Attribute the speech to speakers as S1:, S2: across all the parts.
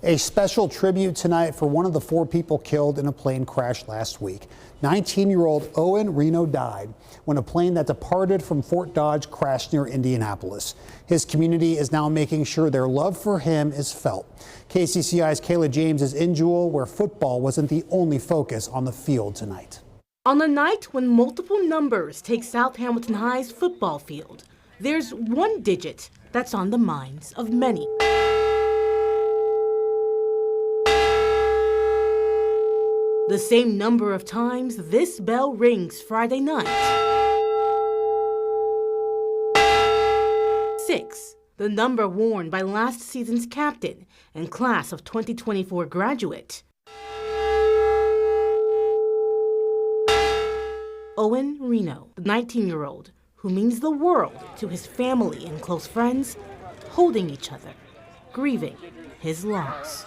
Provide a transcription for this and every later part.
S1: A special tribute tonight for one of the 4 people killed in a plane crash last week. 19-year-old Owen Reno died when a plane that departed from Fort Dodge crashed near Indianapolis. His community is now making sure their love for him is felt. KCCI's Kayla James is in Jewel, where football wasn't the only focus on the field tonight.
S2: On the night when multiple numbers take South Hamilton High's football field, there's one digit that's on the minds of many. The same number of times this bell rings Friday night. 6, the number worn by last season's captain and class of 2024 graduate. Owen Reno, the 19-year-old, who means the world to his family and close friends, holding each other, grieving his loss.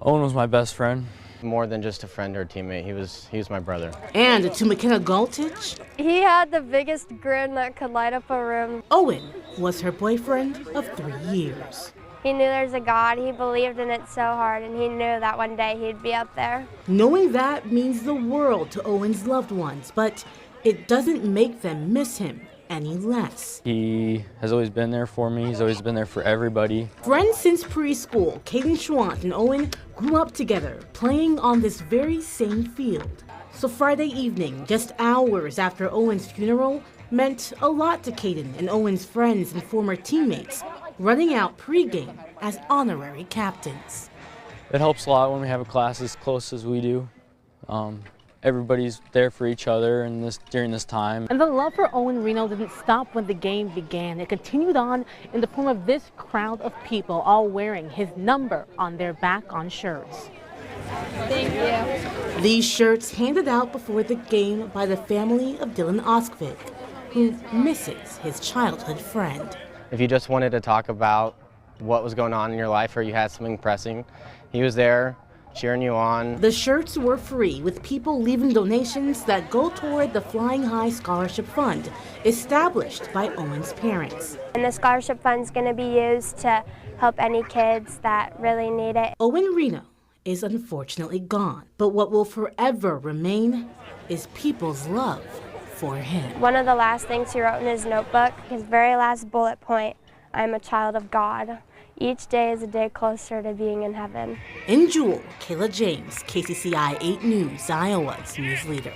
S3: Owen was my best friend.
S4: More than just a friend or teammate, he was my brother.
S2: And to McKenna Galtich,
S5: he had the biggest grin that could light up a room.
S2: Owen was her boyfriend of 3 years.
S5: He knew there's a God, he believed in it so hard, and he knew that one day he'd be up there.
S2: Knowing that means the world to Owen's loved ones, but it doesn't make them miss him any less.
S3: He has always been there for me. He's always been there for everybody.
S2: Friends since preschool, Caden Schwant and Owen grew up together, playing on this very same field. So Friday evening, just hours after Owen's funeral, meant a lot to Caden and Owen's friends and former teammates, running out pregame as honorary captains.
S3: It helps a lot when we have a class as close as we do. Everybody's there for each other during this time.
S2: And the love for Owen Reno didn't stop when the game began. It continued on in the form of this crowd of people, all wearing his number on their back on shirts.
S5: Thank you.
S2: These shirts handed out before the game by the family of Dylan Oskvik, who misses his childhood friend.
S4: If you just wanted to talk about what was going on in your life or you had something pressing, he was there cheering you on.
S2: The shirts were free, with people leaving donations that go toward the Flying High Scholarship Fund, established by Owen's parents.
S5: And the scholarship fund's going to be used to help any kids that really need it.
S2: Owen Reno is unfortunately gone, but what will forever remain is people's love for him.
S5: One of the last things he wrote in his notebook, his very last bullet point, "I'm a child of God. Each day is a day closer to being in heaven."
S2: In Jewel, Kayla James, KCCI 8 News, Iowa's news leader.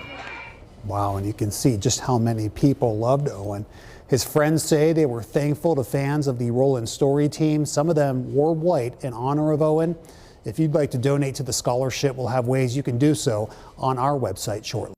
S1: Wow, and you can see just how many people loved Owen. His friends say they were thankful to fans of the Roland Story team. Some of them wore white in honor of Owen. If you'd like to donate to the scholarship, we'll have ways you can do so on our website shortly.